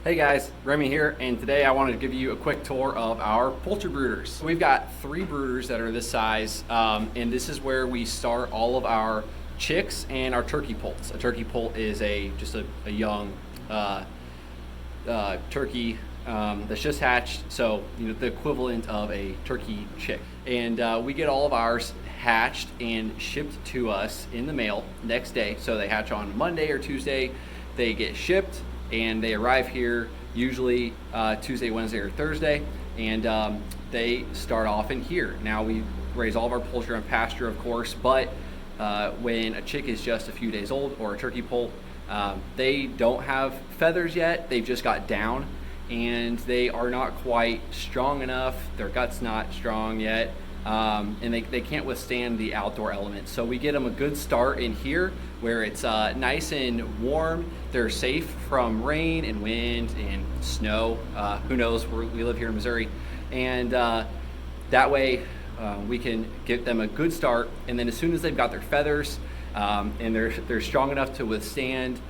Hey guys, Remy here, and today I wanted to give you a quick tour of our poultry brooders. We've got 3 brooders that are this size, and this is where we start all of our chicks and our turkey poults. A turkey poult is just a young turkey that's just hatched, so the equivalent of a turkey chick. And we get all of ours hatched and shipped to us in the mail next day. So they hatch on Monday or Tuesday, they get shipped, and they arrive here usually Tuesday, Wednesday, or Thursday, and they start off in here. Now we raise all of our poultry on pasture, of course, but when a chick is just a few days old, or a turkey poult, they don't have feathers yet. They've just got down, and they are not quite strong enough. Their gut's not strong yet, and they can't withstand the outdoor elements. So we get them a good start in here where it's nice and warm. They're safe from rain and wind and snow. Who knows, we live here in Missouri. And that way we can get them a good start. And then as soon as they've got their feathers and they're strong enough to withstand,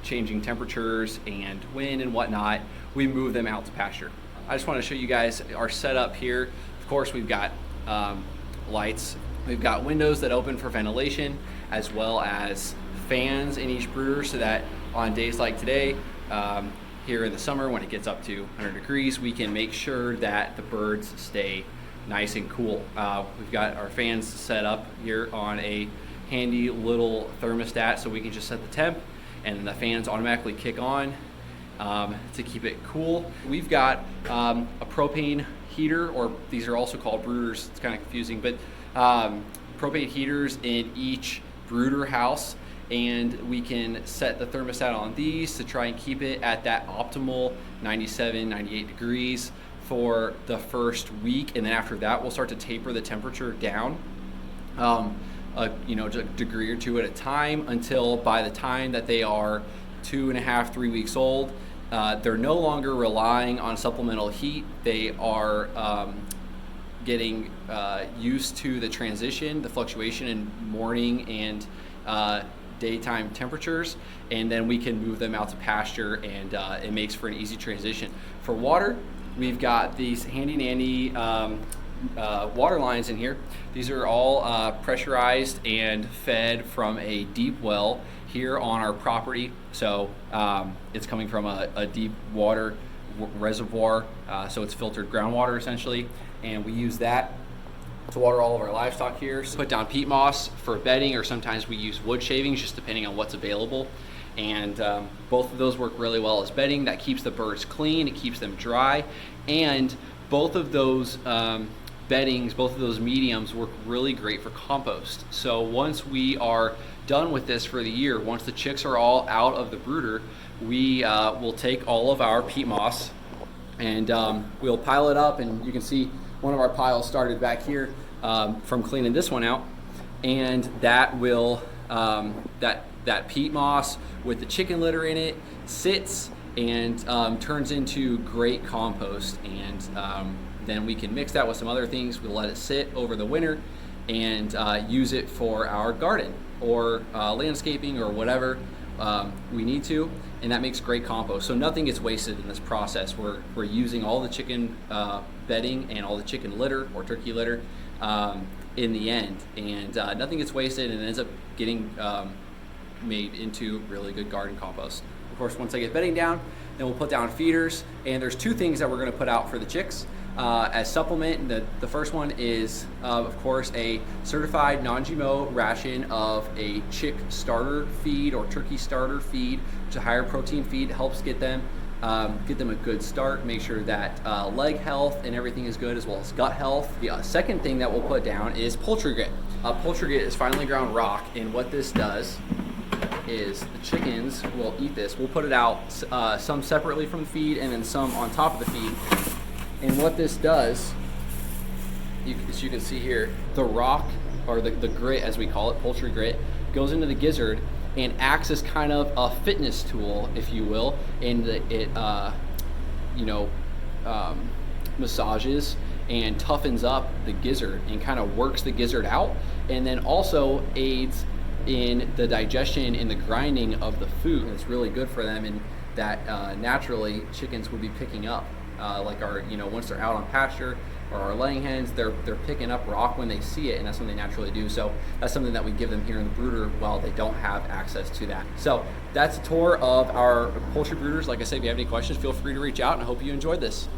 changing temperatures and wind and whatnot, we move them out to pasture. I just want to show you guys our setup here. Of course, we've got lights. We've got windows that open for ventilation, as well as fans in each brooder, so that on days like today, here in the summer when it gets up to 100 degrees, we can make sure that the birds stay nice and cool. We've got our fans set up here on a handy little thermostat, so we can just set the temp and the fans automatically kick on to keep it cool. We've got a propane heater, or these are also called brooders. It's kind of confusing, but propane heaters in each brooder house, and we can set the thermostat on these to try and keep it at that optimal 97, 98 degrees for the first week, and then after that we'll start to taper the temperature down just a degree or two at a time, until by the time that they are 2.5, 3 weeks old, they're no longer relying on supplemental heat. They are getting used to the transition, the fluctuation in morning and daytime temperatures, and then we can move them out to pasture, and it makes for an easy transition. For water, we've got these handy dandy water lines in here. These are all pressurized and fed from a deep well here on our property. So it's coming from a deep water reservoir, so it's filtered groundwater essentially, and we use that to water all of our livestock here. So put down peat moss for bedding, or sometimes we use wood shavings, just depending on what's available. And both of those work really well as bedding. That keeps the birds clean, it keeps them dry, and both of those beddings, both of those mediums work really great for compost. So once we are done with this for the year, once the chicks are all out of the brooder, we will take all of our peat moss and we'll pile it up, and you can see one of our piles started back here from cleaning this one out, and that will that peat moss with the chicken litter in it sits and turns into great compost, and then we can mix that with some other things. We'll let it sit over the winter and use it for our garden or landscaping or whatever we need to, and that makes great compost. So nothing gets wasted in this process. We're using all the chicken bedding and all the chicken litter or turkey litter in the end, and nothing gets wasted, and it ends up getting made into really good garden compost. Of course, once I get bedding down, then we'll put down feeders, and there's 2 things that we're going to put out for the chicks as supplement. The first one is, of course, a certified non-GMO ration of a chick starter feed or turkey starter feed, which is a higher protein feed. It helps get them a good start, make sure that leg health and everything is good, as well as gut health. The second thing that we'll put down is poultry grit. Poultry grit is finely ground rock, and what this does is the chickens will eat this. We'll put it out some separately from the feed and then some on top of the feed. And what this does, as you can see here, the rock, or the grit as we call it, poultry grit, goes into the gizzard and acts as kind of a fitness tool, if you will, and it massages and toughens up the gizzard and kind of works the gizzard out, and then also aids in the digestion and the grinding of the food. And it's really good for them, and that naturally chickens would be picking up. Like our, once they're out on pasture or our laying hens, they're picking up rock when they see it, and that's when they naturally do. So that's something that we give them here in the brooder while they don't have access to that. So that's a tour of our poultry brooders. Like I said, if you have any questions, feel free to reach out, and I hope you enjoyed this.